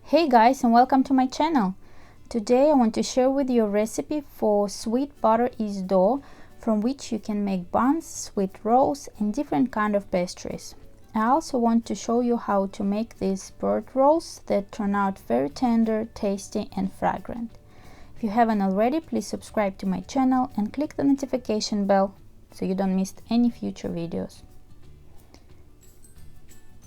Hey guys, and welcome to my channel. Today I want to share with you a recipe for sweet butter yeast dough from which you can make buns, sweet rolls and different kind of pastries. I also want to show you how to make these bird rolls that turn out very tender, tasty and fragrant. If you haven't already, please subscribe to my channel and click the notification bell so you don't miss any future videos.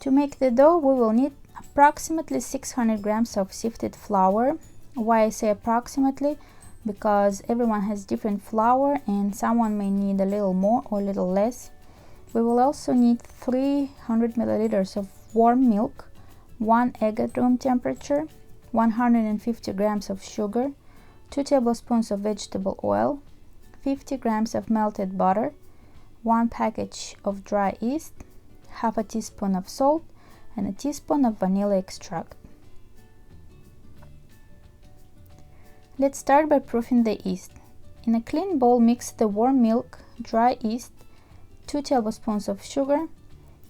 To make the dough, we will need approximately 600 grams of sifted flour. Why I say approximately? Because everyone has different flour and someone may need a little more or a little less. We will also need 300 milliliters of warm milk, 1 egg at room temperature, 150 grams of sugar, 2 tablespoons of vegetable oil, 50 grams of melted butter, 1 package of dry yeast, half a teaspoon of salt, and a teaspoon of vanilla extract. Let's start by proofing the yeast. In a clean bowl, mix the warm milk, dry yeast, 2 tablespoons of sugar,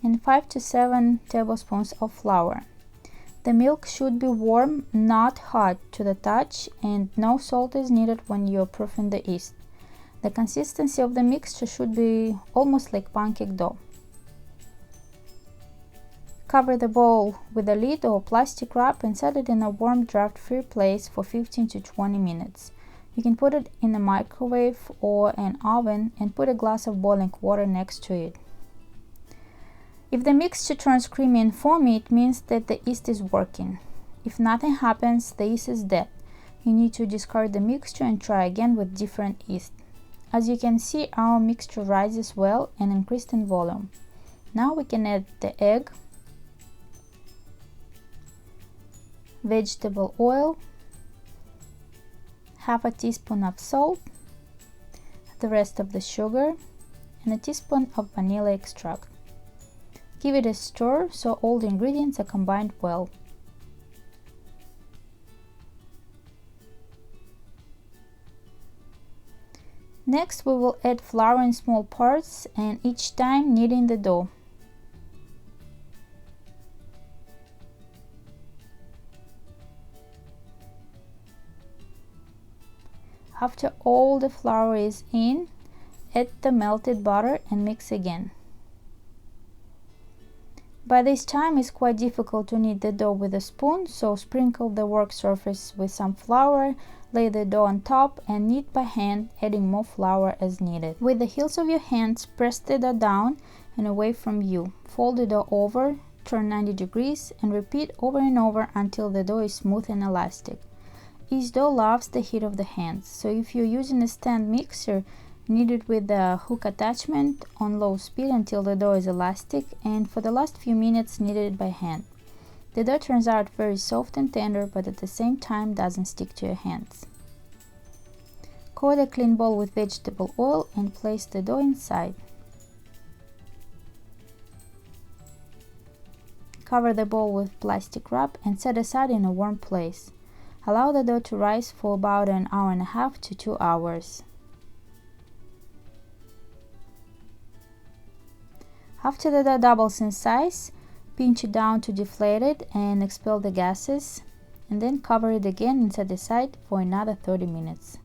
and 5 to 7 tablespoons of flour. The milk should be warm, not hot to the touch, and no salt is needed when you're proofing the yeast. The consistency of the mixture should be almost like pancake dough. Cover the bowl with a lid or plastic wrap and set it in a warm draft-free place for 15 to 20 minutes. You can put it in a microwave or an oven and put a glass of boiling water next to it. If the mixture turns creamy and foamy, it means that the yeast is working. If nothing happens, the yeast is dead. You need to discard the mixture and try again with different yeast. As you can see, our mixture rises well and increased in volume. Now we can add the egg, vegetable oil, half a teaspoon of salt, the rest of the sugar, and a teaspoon of vanilla extract. Give it a stir so all the ingredients are combined well. Next, we will add flour in small parts and each time kneading the dough. After all the flour is in, add the melted butter and mix again. By this time it's quite difficult to knead the dough with a spoon, so sprinkle the work surface with some flour, lay the dough on top and knead by hand, adding more flour as needed. With the heels of your hands, press the dough down and away from you. Fold the dough over, turn 90 degrees and repeat over and over until the dough is smooth and elastic. Yeast dough loves the heat of the hands, so if you're using a stand mixer, knead it with a hook attachment on low speed until the dough is elastic, and for the last few minutes knead it by hand. The dough turns out very soft and tender, but at the same time doesn't stick to your hands. Coat a clean bowl with vegetable oil and place the dough inside. Cover the bowl with plastic wrap and set aside in a warm place. Allow the dough to rise for about an hour and a half to 2 hours. After the dough doubles in size, pinch it down to deflate it and expel the gases, and then cover it again and set aside for another 30 minutes.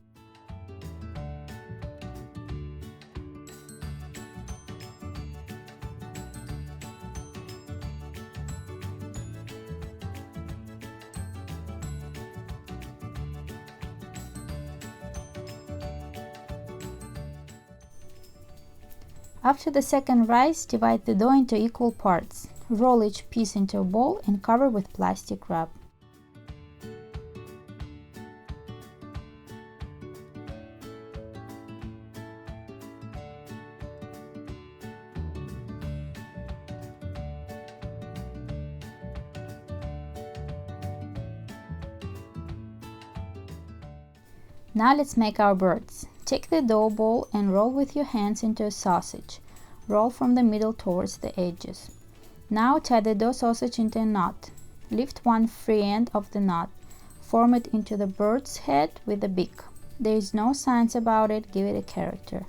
After the second rise, divide the dough into equal parts. Roll each piece into a ball and cover with plastic wrap. Now let's make our birds. Take the dough ball and roll with your hands into a sausage. Roll from the middle towards the edges. Now tie the dough sausage into a knot. Lift one free end of the knot. Form it into the bird's head with a beak. There is no science about it, give it a character.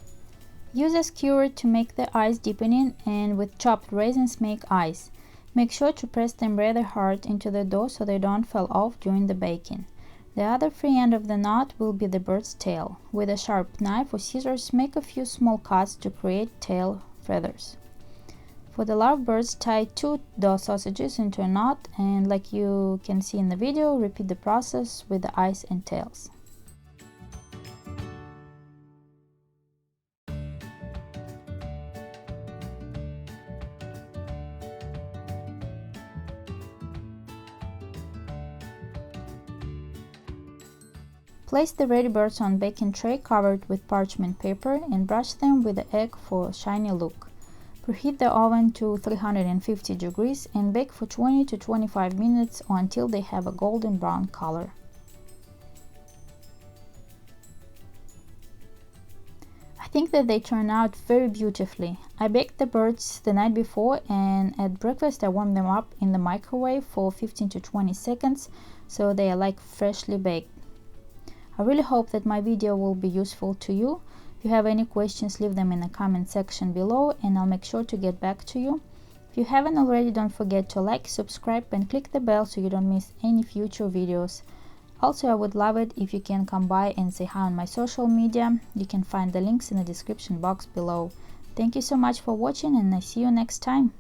Use a skewer to make the eyes deepening and with chopped raisins make eyes. Make sure to press them rather hard into the dough so they don't fall off during the baking. The other free end of the knot will be the bird's tail. With a sharp knife or scissors, make a few small cuts to create tail feathers. For the lovebirds, tie 2 dough sausages into a knot, and like you can see in the video, repeat the process with the eyes and tails. Place the ready birds on baking tray covered with parchment paper and brush them with the egg for a shiny look. Preheat the oven to 350 degrees and bake for 20 to 25 minutes or until they have a golden brown color. I think that they turn out very beautifully. I baked the birds the night before, and at breakfast I warmed them up in the microwave for 15 to 20 seconds so they are like freshly baked. I really hope that my video will be useful to you. If you have any questions, leave them in the comment section below and I'll make sure to get back to you. If you haven't already, don't forget to like, subscribe and click the bell so you don't miss any future videos. Also, I would love it if you can come by and say hi on my social media. You can find the links in the description box below. Thank you so much for watching and I see you next time.